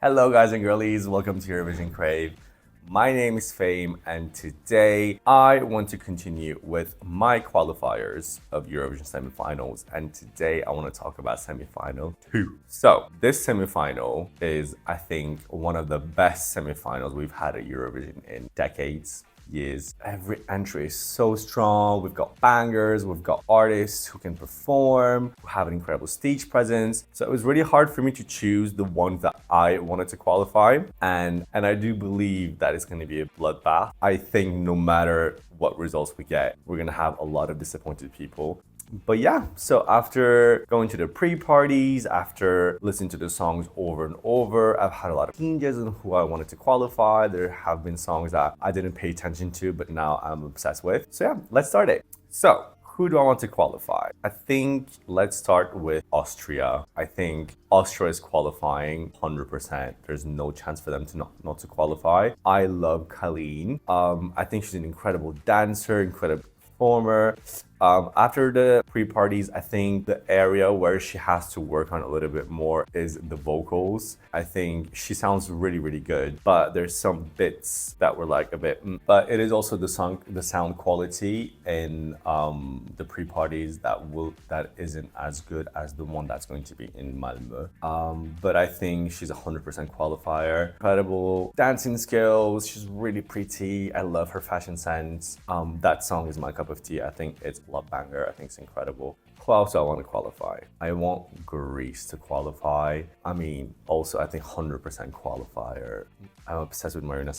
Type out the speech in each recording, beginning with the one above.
Hello guys and girlies, welcome to Eurovision Crave. My name is Fame and today I want to continue with my qualifiers of Eurovision semifinals, and today I want to talk about semifinal 2. So this semifinal is, I think, one of the best semifinals we've had at Eurovision in decades. Years. Every entry is so strong. We've got bangers, we've got artists who can perform, who have an incredible stage presence. So it was really hard for me to choose the ones that I wanted to qualify. And I do believe that it's going to be a bloodbath. I think no matter what results we get, we're going to have a lot of disappointed people. But yeah, so after going to the pre-parties, after listening to the songs over and over, I've had a lot of changes in who I wanted to qualify. There have been songs that I didn't pay attention to, but now I'm obsessed with. So yeah, let's start it. So who do I want to qualify? I think let's start with Austria. I think Austria is qualifying 100%. There's no chance for them to not to qualify. I love Colleen. I think she's an incredible dancer, incredible performer. After the pre-parties, I think the area where she has to work on a little bit more is the vocals. I think she sounds really, really good, but there's some bits that were like a bit, but it is also the sound quality in the pre-parties that isn't as good as the one that's going to be in MALMÖ. But I think she's 100% qualifier. Incredible dancing skills. She's really pretty. I love her fashion sense. That song is my cup of tea. I think it's love banger. I think it's incredible. Who else do I want to qualify? I want Greece to qualify. I mean, also I think 100% qualifier. I'm obsessed with Marino.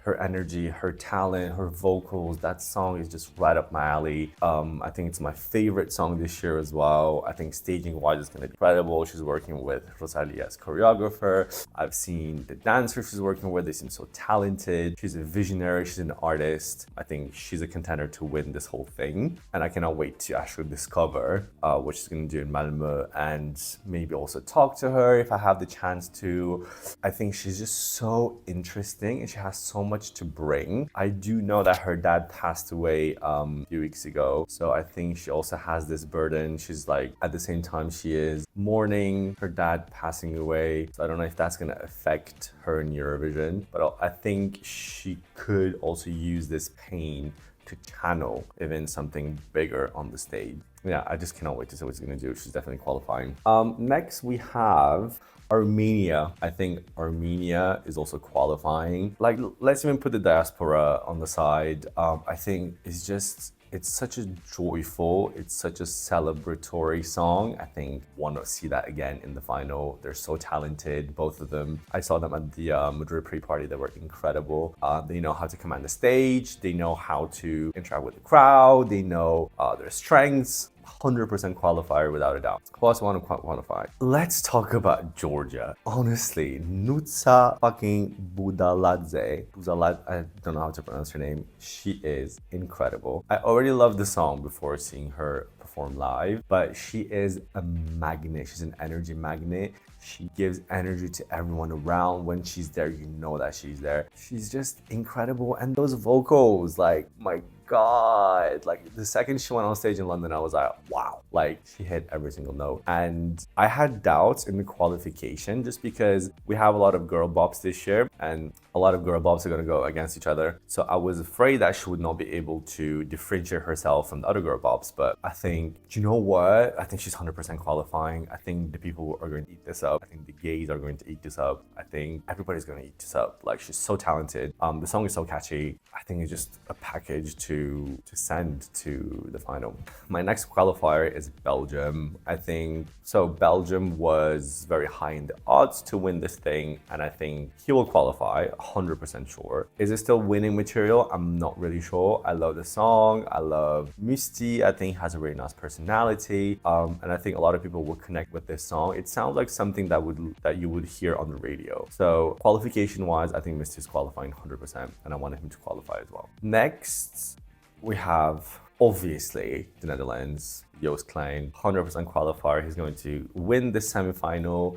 Her energy, her talent, her vocals, that song is just right up my alley. I think it's my favorite song this year as well. I think staging wise it's gonna be incredible. She's working with Rosalia as choreographer. I've seen the dancers she's working with, they seem so talented. She's a visionary, she's an artist. I think she's a contender to win this whole thing. And I cannot wait to actually discover what she's gonna do in MALMÖ and maybe also talk to her if I have the chance to. I think she's just so interesting and she has so much to bring. I do know that her dad passed away a few weeks ago, so I think she also has this burden. She's like, at the same time she is mourning her dad passing away, so I don't know if that's going to affect her in Eurovision, but I think she could also use this pain to channel even something bigger on the stage. Yeah, I just cannot wait to see what she's going to do. She's definitely qualifying. Next we have Armenia. I think Armenia is also qualifying. Like, let's even put the diaspora on the side. I think it's such a joyful, it's such a celebratory song. I think want to see that again in the final. They're so talented, both of them. I saw them at the Madrid pre-party. They were incredible. They know how to command the stage. They know how to interact with the crowd. They know their strengths. 100% qualifier without a doubt. Who else want to qualify? Let's talk about Georgia. Honestly, Nutsa fucking Budaladze. I don't know how to pronounce her name. She is incredible. I already loved the song before seeing her perform live, but she is a magnet. She's an energy magnet. She gives energy to everyone around. When she's there, you know that she's there. She's just incredible. And those vocals, like, my God, like the second she went on stage in London, I was like, wow, like she hit every single note. And I had doubts in the qualification just because we have a lot of girl bops this year and a lot of girl bops are going to go against each other. So I was afraid that she would not be able to differentiate herself from the other girl bops. But I think, you know what? I think she's 100% qualifying. I think the people are going to eat this up. I think the gays are going to eat this up. I think everybody's going to eat this up. Like, she's so talented. The song is so catchy. I think it's just a package to send to the final. My next qualifier is Belgium. I think so. Belgium was very high in the odds to win this thing, and I think he will qualify. 100% sure. Is it still winning material? I'm not really sure. I love the song. I love Misty. I think he has a really nice personality, and I think a lot of people will connect with this song. It sounds like something that you would hear on the radio. So qualification wise, I think Misty is qualifying 100%, and I wanted him to qualify as well. Next, we have obviously the Netherlands. Joost Klein, 100% qualifier. He's going to win the semifinal.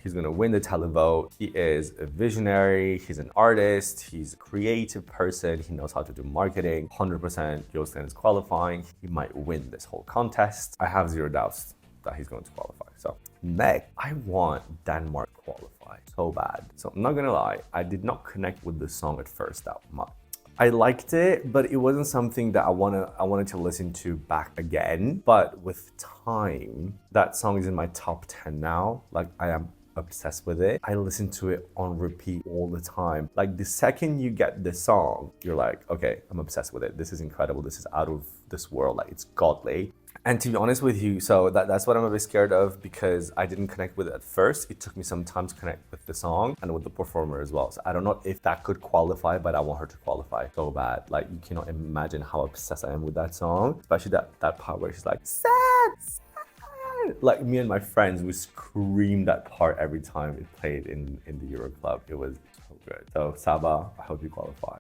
He's going to win the televote. He is a visionary. He's an artist. He's a creative person. He knows how to do marketing. 100% Joost Klein is qualifying. He might win this whole contest. I have zero doubts that he's going to qualify. So next, I want Denmark to qualify so bad. So I'm not gonna lie, I did not connect with the song at first that much. I liked it, but it wasn't something that I wanted to listen to back again. But with time, that song is in my top 10 now. Like, I am obsessed with it. I listen to it on repeat all the time. Like, the second you get the song, you're like, okay, I'm obsessed with it. This is incredible. This is out of this world. Like, it's godly. And to be honest with you, so that's what I'm a bit scared of, because I didn't connect with it at first. It took me some time to connect with the song and with the performer as well. So I don't know if that could qualify, but I want her to qualify so bad. Like, you cannot imagine how obsessed I am with that song, especially that part where she's like, sad, sad. Like, me and my friends, we screamed that part every time it played in the Euro Club. It was so good. So Saba, I hope you qualify.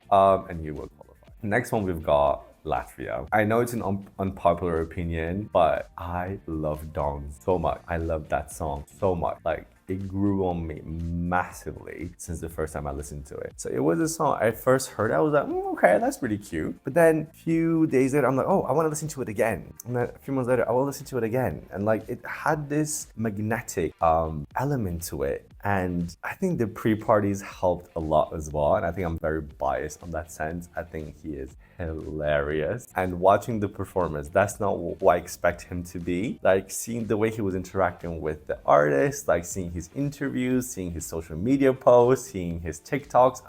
And you will qualify. Next one we've got Latvia. I know it's an unpopular opinion, but I love Dawn so much. I love that song so much. Like, it grew on me massively since the first time I listened to it. So it was a song I first heard. I was like, okay, that's pretty cute. But then a few days later, I'm like, oh, I want to listen to it again. And then a few months later, I will listen to it again. And like, it had this magnetic element to it. And I think the pre-parties helped a lot as well. And I think I'm very biased on that sense. I think he is hilarious. And watching the performance, that's not what I expect him to be. Like, seeing the way he was interacting with the artist, like seeing his interviews, seeing his social media posts, seeing his TikToks.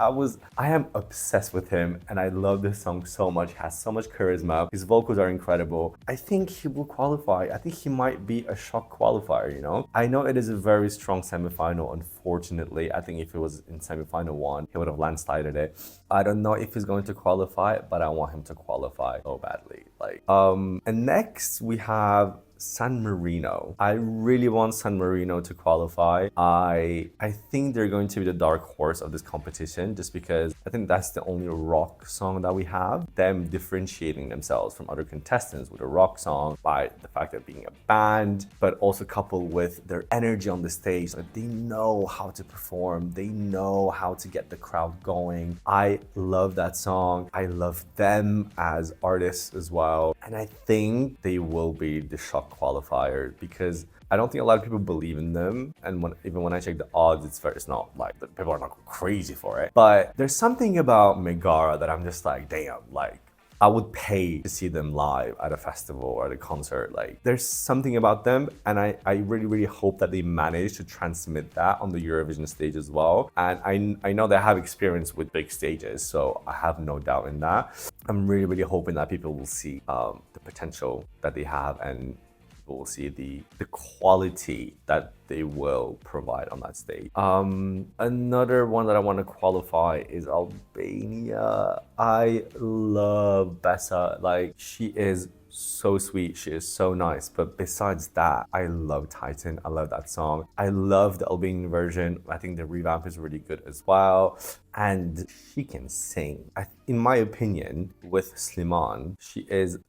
I am obsessed with him, and I love this song so much. He has so much charisma. His vocals are incredible. I think he will qualify. I think he might be a shock qualifier, you know? I know it is a very strong semifinal, unfortunately. I think if it was in semifinal 1, he would have landslided it. I don't know if he's going to qualify, but I want him to qualify so badly. Like, and next we have San Marino. I really want San Marino to qualify. I think they're going to be the dark horse of this competition, just because I think that's the only rock song that we have. Them differentiating themselves from other contestants with a rock song by the fact of being a band, but also coupled with their energy on the stage. Like, they know how to perform. They know how to get the crowd going. I love that song. I love them as artists as well. And I think they will be the shock qualifier, because I don't think a lot of people believe in them. And even when I check the odds, it's not like, people are not crazy for it. But there's something about Megara that I'm just like, damn, like, I would pay to see them live at a festival or at a concert. Like, there's something about them, and I really, really hope that they manage to transmit that on the Eurovision stage as well. And I know they have experience with big stages, so I have no doubt in that. I'm really, really hoping that people will see the potential that they have, and we'll see the quality that they will provide on that stage. Another one that I want to qualify is Albania. I love Bessa. Like, she is so sweet, she is so nice. But besides that, I love Titan. I love that song. I love the Albanian version. I think the revamp is really good as well. And she can sing. In my opinion, with Sliman, she is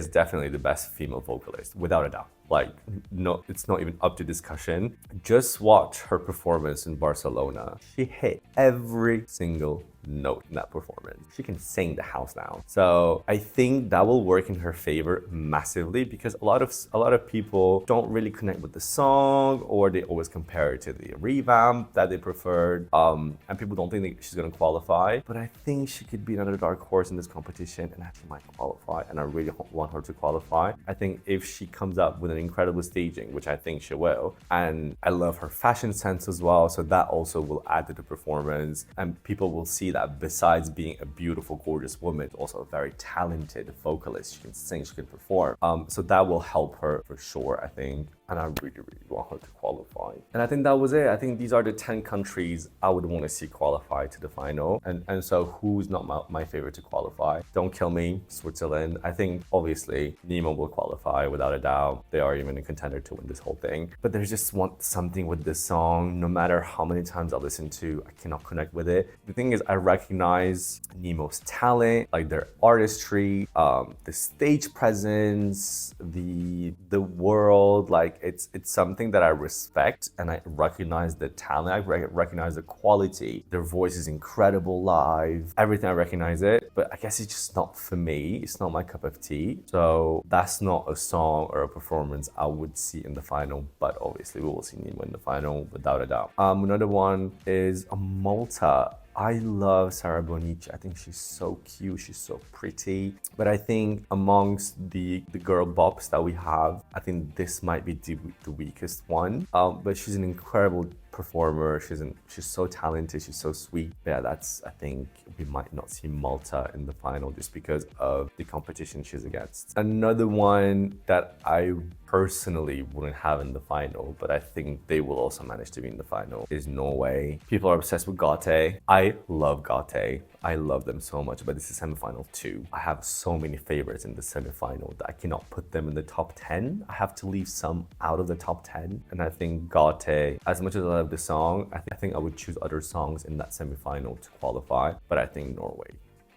definitely the best female vocalist, without a doubt. Like, no, it's not even up to discussion. Just watch her performance in Barcelona. She hit every single note in that performance. She can sing the house down. So I think that will work in her favor massively, because a lot of people don't really connect with the song, or they always compare it to the revamp that they preferred. And people don't think that she's gonna qualify. But I think she could be another dark horse in this competition, and actually might qualify. And I really want her to qualify. I think if she comes up with an incredible staging, which I think she will, and I love her fashion sense as well, so that also will add to the performance, and people will see that besides being a beautiful, gorgeous woman, also a very talented vocalist. She can sing, she can perform. So that will help her for sure, I think. And I really, really want her to qualify. And I think that was it. I think these are the 10 countries I would want to see qualify to the final. And so who's not my favorite to qualify? Don't kill me, Switzerland. I think obviously Nemo will qualify without a doubt. They are even a contender to win this whole thing. But there's just something with this song. No matter how many times I listen to, I cannot connect with it. The thing is, I recognize Nemo's talent, like their artistry, the stage presence, the world, like it's something that I respect, and I recognize the talent. I recognize the quality. Their voice is incredible live. Everything, I recognize it, but I guess it's just not for me. It's not my cup of tea. So that's not a song or a performance I would see in the final. But obviously, we will see Nemo in the final without a doubt. Another one is Malta. I love Sara Bonici. I think she's so cute. She's so pretty. But I think amongst the girl bops that we have, I think this might be the weakest one. But she's an incredible performer. She's so talented. She's so sweet. But yeah, I think we might not see Malta in the final just because of the competition she's against. Another one that I personally wouldn't have in the final, but I think they will also manage to be in the final, is Norway. People are obsessed with Gate. I love Gate. I love them so much, but this is semifinal 2. I have so many favorites in the semifinal that I cannot put them in the top 10. I have to leave some out of the top 10. And I think Gate, as much as I love the song, I think I would choose other songs in that semifinal to qualify, but I think Norway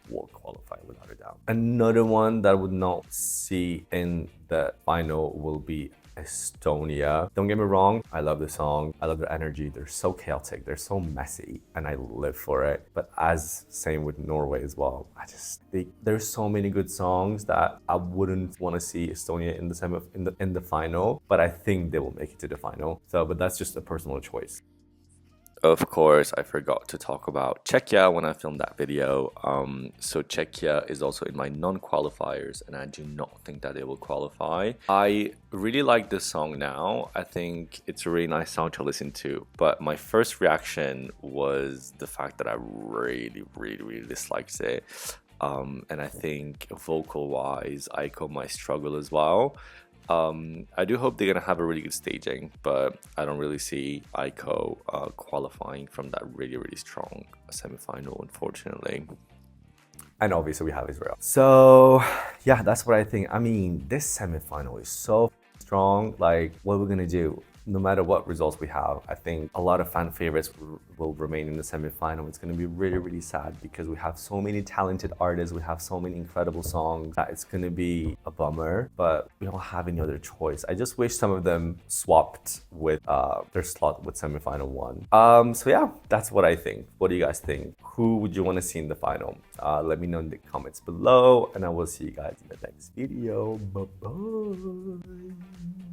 will qualify without a doubt. Another one that I would not see in the final will be Estonia. Don't get me wrong, I love the song, I love their energy. They're so chaotic, they're so messy, and I live for it. But same with Norway as well. There's so many good songs that I wouldn't want to see Estonia in the final, but I think they will make it to the final. But that's just a personal choice. Of course, I forgot to talk about Czechia when I filmed that video. So Czechia is also in my non-qualifiers, and I do not think that they will qualify. I really like this song now. I think it's a really nice song to listen to. But my first reaction was the fact that I really, really, really disliked it. And I think vocal-wise, Aiko might struggle as well. I do hope they're gonna have a really good staging, but I don't really see Aiko qualifying from that really, really strong semifinal, unfortunately. And obviously we have Israel. So yeah, that's what I think. I mean, this semifinal is so strong. Like, what we're gonna do? No matter what results we have, I think a lot of fan favorites will remain in the semifinal. It's going to be really, really sad because we have so many talented artists, we have so many incredible songs that it's going to be a bummer, but we don't have any other choice. I just wish some of them swapped with their slot with semifinal 1. So yeah, that's what I think. What do you guys think? Who would you want to see in the final? Let me know in the comments below, and I will see you guys in the next video. Bye-bye.